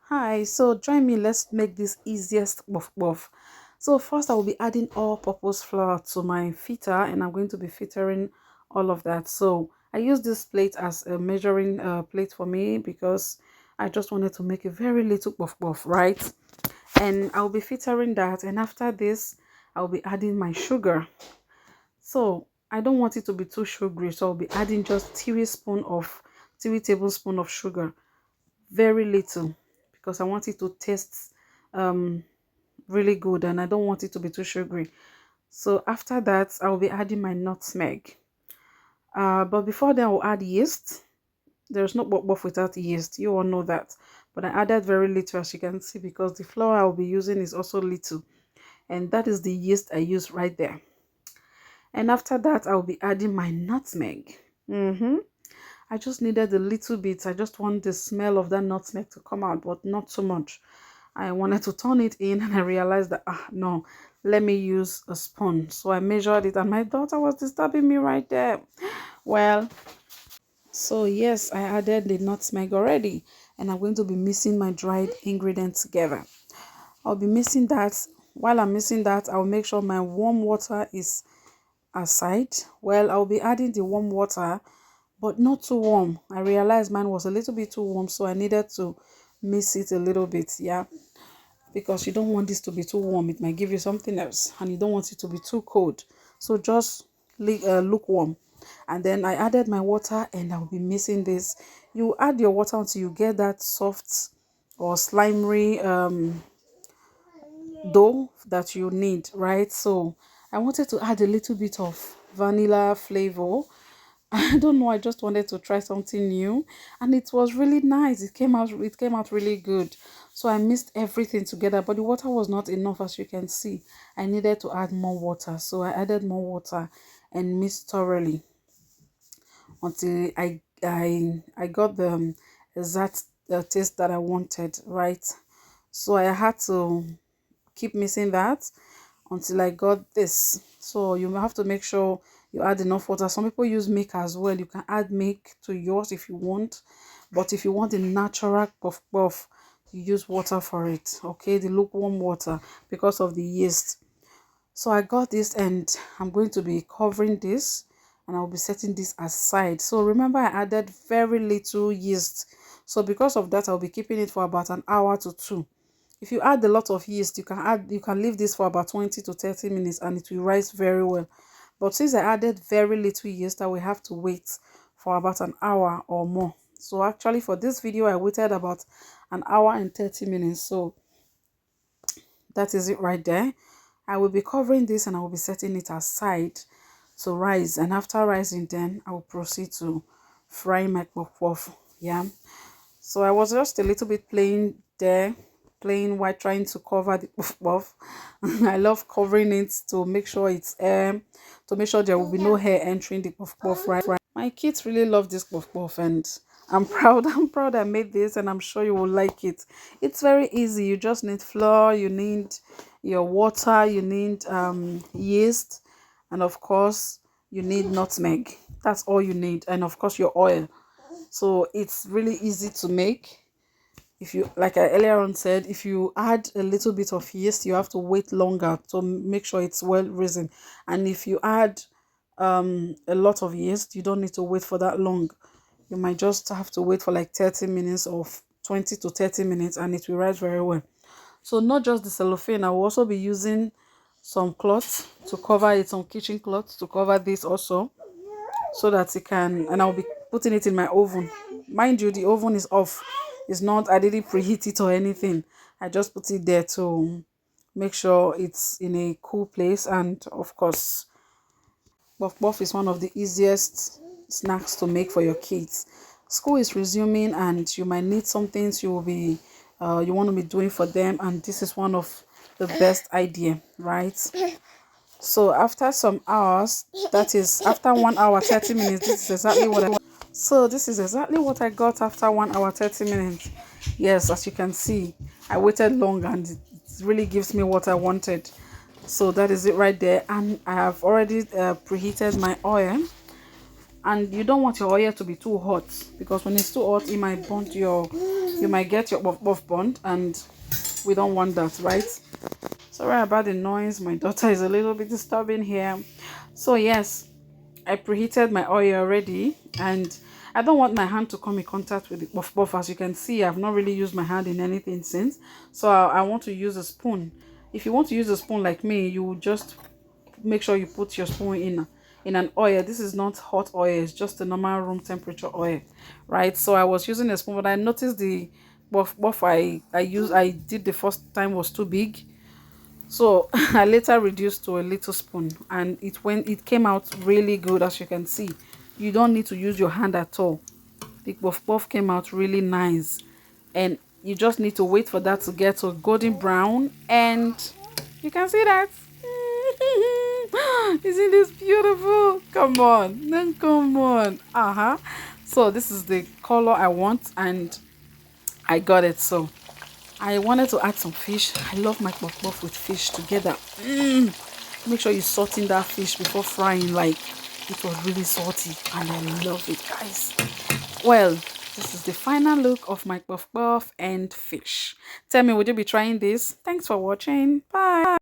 Hi, so join me. Let's make this easiest puff puff. So first I will be adding all-purpose flour to my fita, and I'm going to be filtering all of that. So I use this plate as a measuring plate for me because I just wanted to make a very little puff puff, right? And I'll be filtering that, and after this I'll be adding my sugar. So I don't want it to be too sugary, so I'll be adding just 3 tablespoon of sugar, very little, because I want it to taste um really good, and I don't want it to be too sugary. So after that I'll be adding my nutmeg. But before then I'll add yeast. There's no buff without yeast, you all know that, but I added very little, as you can see, because the flour I'll be using is also little, and that is the yeast I use right there. And after that I'll be adding my nutmeg. I just needed a little bit. I just want the smell of that nutmeg to come out, but not so much. I wanted to turn it in, and I realized that, no, let me use a spoon. So I measured it, and my daughter was disturbing me right there. Well, so yes, I added the nutmeg already, and I'm going to be mixing my dried ingredients together. I'll be mixing that. While I'm mixing that, I'll make sure my warm water is aside. Well, I'll be adding the warm water, but not too warm. I realized mine was a little bit too warm, so I needed to mix it a little bit, yeah, because you don't want this to be too warm. It might give you something else, and you don't want it to be too cold. So just lukewarm. And then I added my water, and I'll be mixing this. You add your water until you get that soft or slimy dough that you need, right? So I wanted to add a little bit of vanilla flavor. I don't know, I just wanted to try something new, and it was really nice. It came out really good. So I mixed everything together, but the water was not enough, as you can see. I needed to add more water. So I added more water and mixed thoroughly until I got the exact taste that I wanted, right? So I had to keep mixing that until I got this. So you have to make sure you add enough water. Some people use milk as well. You can add milk to yours if you want, but if you want the natural puff puff, you use water for it, okay, the lukewarm water, because of the yeast. So I got this, and I'm going to be covering this, and I'll be setting this aside. So remember, I added very little yeast, so because of that I'll be keeping it for about an hour to two. If you add a lot of yeast, you can leave this for about 20 to 30 minutes, and it will rise very well. But since I added very little yeast, I will have to wait for about an hour or more. So actually for this video I waited about an hour and 30 minutes. So that is it right there. I will be covering this, and I will be setting it aside to rise, and after rising then I will proceed to fry my puff puff. Yeah, so I was just a little bit playing there, playing while trying to cover the puff puff. I love covering it to make sure it's air, to make sure there will be no hair entering the puff puff, right? My kids really love this puff puff, and I'm proud. I'm proud I made this, and I'm sure you will like it. It's very easy. You just need flour, you need your water, you need yeast, and of course you need nutmeg. That's all you need, and of course your oil. So it's really easy to make. If you, like I earlier on said, if you add a little bit of yeast, you have to wait longer to make sure it's well risen. And if you add a lot of yeast, you don't need to wait for that long. You might just have to wait for like 30 minutes or 20 to 30 minutes, and it will rise very well. So not just the cellophane, I will also be using some cloths to cover it, some kitchen cloths to cover this also, so that it can, and I'll be putting it in my oven. Mind you, the oven is off. It's not, I didn't preheat it or anything. I just put it there to make sure it's in a cool place. And of course, puff puff is one of the easiest snacks to make for your kids. School is resuming, and you might need some things you will be you want to be doing for them, and this is one of the best idea, right? So after some hours, that is after 1 hour 30 minutes, this is exactly what I so this is exactly what I got after 1 hour 30 minutes. Yes, as you can see, I waited long and it really gives me what I wanted. So that is it right there. And I have already preheated my oil. And you don't want your oil to be too hot, because when it's too hot it might burn your, you might get your buff burnt, and we don't want that, right? Sorry about the noise, my daughter is a little bit disturbing here. So yes, I preheated my oil already, and I don't want my hand to come in contact with the buff. As you can see, I've not really used my hand in anything since, so I want to use a spoon. If you want to use a spoon like me, you just make sure you put your spoon in an oil. This is not hot oil, it's just a normal room temperature oil, right? So I was using a spoon, but I noticed the buff I did the first time was too big, so I later reduced to a little spoon, and it came out really good. As you can see, you don't need to use your hand at all. The buff came out really nice, and you just need to wait for that to get to golden brown, and you can see that. Isn't this beautiful? Come on, then come on. So this is the color I want, and I got it. So I wanted to add some fish. I love my puff with fish together. Make sure you salt in that fish before frying. Like, it was really salty and I love it, guys. Well, this is the final look of my puff and fish. Tell me, would you be trying this? Thanks for watching. Bye.